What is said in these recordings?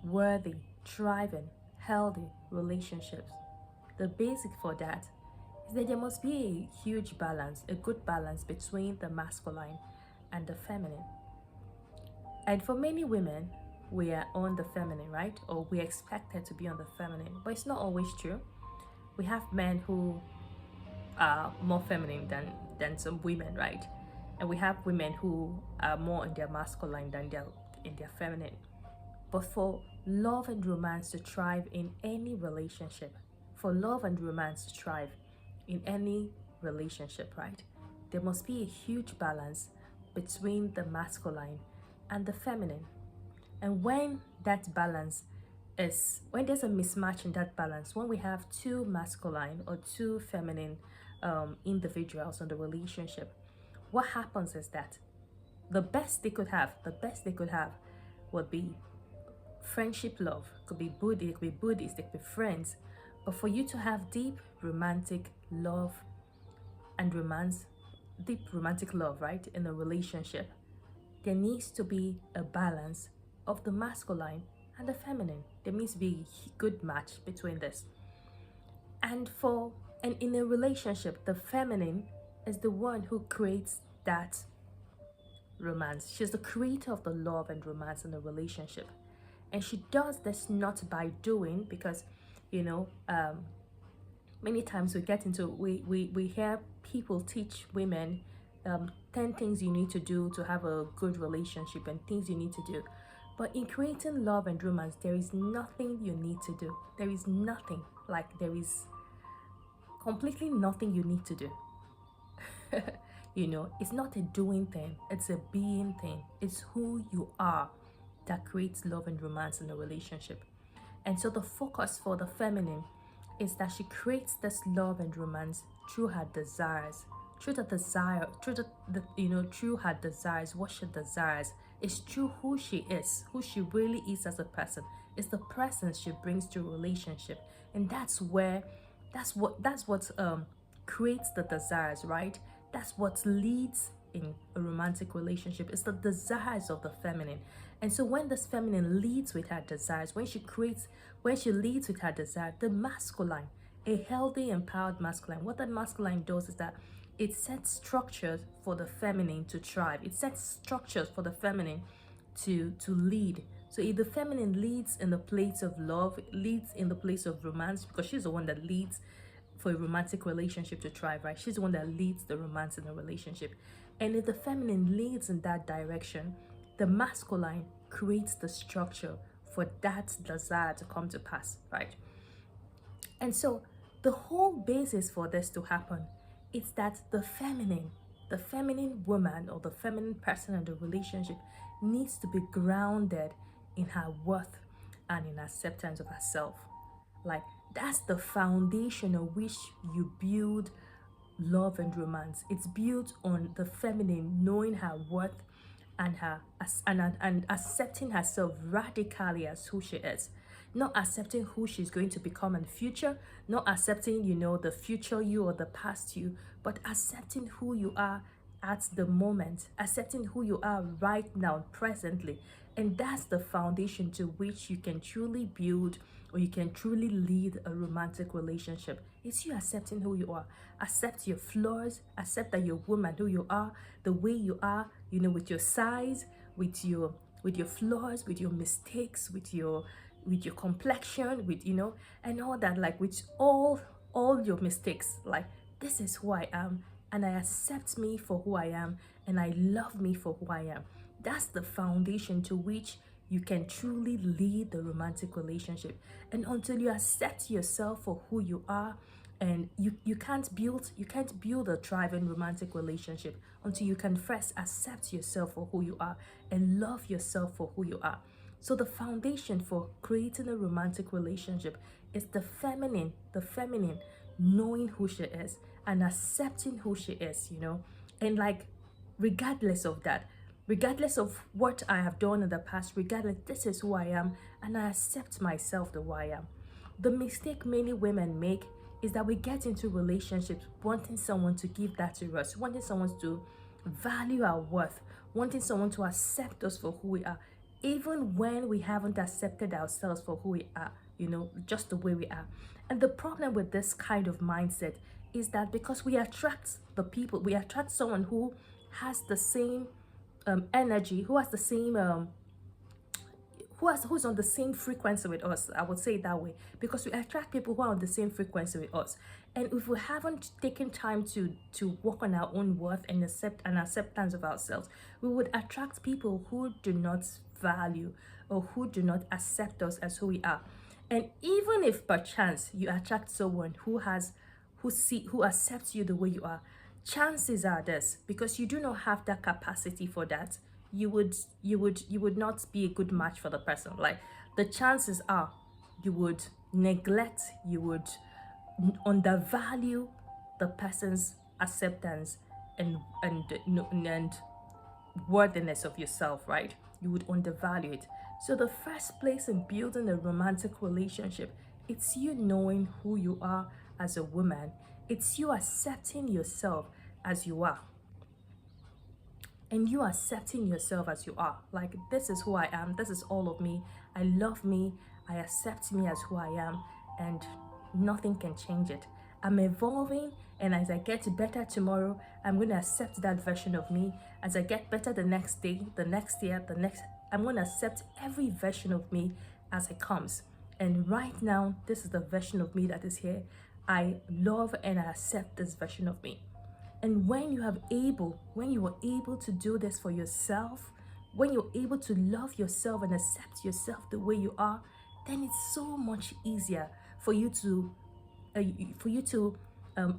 worthy, thriving, healthy relationships, the basic for that is that there must be a huge balance, a good balance between the masculine and the feminine. And for many women, we are on the feminine, right? Or we expected to be on the feminine, but it's not always true. We have men who are more feminine than some women, right? And we have women who are more in their masculine than in their feminine. But for love and romance to thrive in any relationship, for love and romance to thrive in any relationship, right? There must be a huge balance between the masculine and the feminine. And when that balance when there's a mismatch in that balance, when we have two masculine or two feminine individuals in the relationship, what happens is that the best they could have would be friendship love. It could be Buddhist, it could be friends. But for you to have deep romantic love and romance, deep romantic love, right, in a relationship, there needs to be a balance of the masculine and the feminine. There needs to be a good match between this. And in a relationship, the feminine is the one who creates that romance. She's the creator of the love and romance in the relationship. And she does this not by doing, because you know many times we hear people teach women 10 things you need to do to have a good relationship and things you need to do. But in creating love and romance, there is nothing you need to do. There is nothing. There is completely nothing you need to do. It's not a doing thing, it's a being thing. It's who you are that creates love and romance in a relationship. And so the focus for the feminine is that she creates this love and romance through her desires, through her desires. What she desires is through who she is, who she really is as a person. It's the presence she brings to a relationship, and that's what creates the desires, right? That's what leads in a romantic relationship. It's the desires of the feminine. And so when this feminine leads with her desires, when she leads with her desire, the masculine, a healthy, empowered masculine, what that masculine does is that it sets structures for the feminine to thrive. It sets structures for the feminine to lead. So if the feminine leads in the place of love, leads in the place of romance, because she's the one that leads for a romantic relationship to thrive, right? She's the one that leads the romance in the relationship. And if the feminine leads in that direction, the masculine creates the structure for that desire to come to pass, right? And so the whole basis for this to happen is that the feminine woman or the feminine person in the relationship needs to be grounded in her worth and in acceptance of herself. That's the foundation on which you build love and romance. It's built on the feminine knowing her worth and accepting herself radically as who she is. Not accepting who she's going to become in the future, not accepting, the future you or the past you, but accepting who you are at the moment, accepting who you are right now, presently. And that's the foundation to which you can truly build, or you can truly lead a romantic relationship. It's you accepting who you are. Accept your flaws, accept that you're a woman, who you are, the way you are, with your size, with your flaws, with your mistakes, with your complexion, and all that, with all your mistakes. This is who I am, and I accept me for who I am, and I love me for who I am. That's the foundation to which you can truly lead the romantic relationship. And until you accept yourself for who you are, and you can't build a thriving romantic relationship until you can first accept yourself for who you are and love yourself for who you are. So the foundation for creating a romantic relationship is the feminine knowing who she is and accepting who she is, and regardless of that, regardless of what I have done in the past, regardless, this is who I am, and I accept myself the way I am. The mistake many women make is that we get into relationships wanting someone to give that to us, wanting someone to value our worth, wanting someone to accept us for who we are. even when we haven't accepted ourselves for who we are, just the way we are. And the problem with this kind of mindset is that because we attract we attract someone who has the same energy, who has the same who's on the same frequency with us. I would say it that way, because we attract people who are on the same frequency with us. And if we haven't taken time to work on our own worth and acceptance of ourselves, we would attract people who do not value or who do not accept us as who we are. And even if perchance you attract someone who accepts you the way you are, chances are this, because you do not have that capacity for that, you would not be a good match for the person. Like, the chances are you would neglect, you would undervalue the person's acceptance and worthiness of yourself, right? You would undervalue it. So the first place in building a romantic relationship, it's you knowing who you are as a woman. It's you accepting yourself as you are. And you accepting yourself as you are. Like, this is who I am, this is all of me, I love me, I accept me as who I am, and nothing can change it. I'm evolving, and as I get better tomorrow, I'm going to accept that version of me. As I get better the next day, the next year, I'm going to accept every version of me as it comes. And right now, this is the version of me that is here. I love and I accept this version of me. And when you are able to do this for yourself, when you're able to love yourself and accept yourself the way you are, then it's so much easier for you to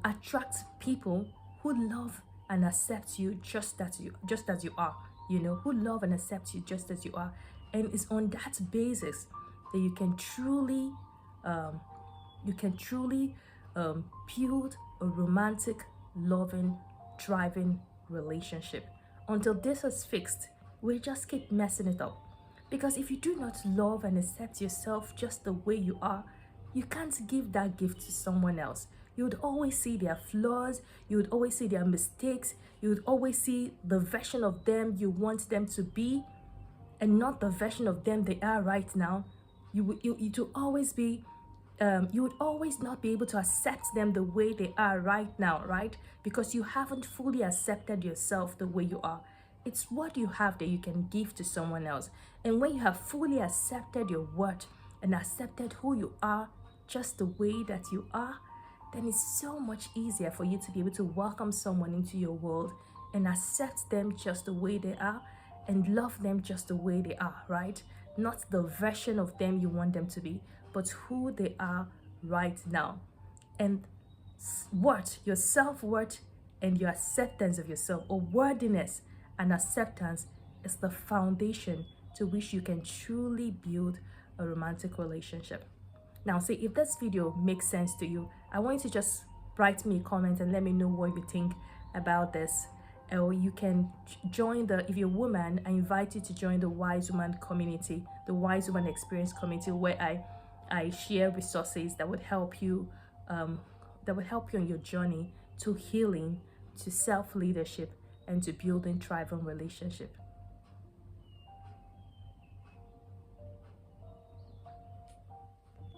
attract people who love and accept you just as you are. Who love and accept you just as you are. And it's on that basis that you can truly build a romantic, loving, thriving relationship. Until this is fixed, we just keep messing it up. Because if you do not love and accept yourself just the way you are, you can't give that gift to someone else. You would always see their flaws, you would always see their mistakes, you would always see the version of them you want them to be, and not the version of them they are right now. You would always not be able to accept them the way they are right now, right? Because you haven't fully accepted yourself the way you are. It's what you have that you can give to someone else. And when you have fully accepted your worth and accepted who you are just the way that you are, then it's so much easier for you to be able to welcome someone into your world and accept them just the way they are and love them just the way they are, right? Not the version of them you want them to be, but who they are right now. And your self-worth and your acceptance of yourself, or worthiness and acceptance, is the foundation to which you can truly build a romantic relationship. Now, see, if this video makes sense to you, I want you to just write me a comment and let me know what you think about this. Or you can join if you're a woman, I invite you to join the Wise Woman community, the Wise Woman Experience community, where I share resources that would help you on your journey to healing, to self-leadership, and to building thriving relationship.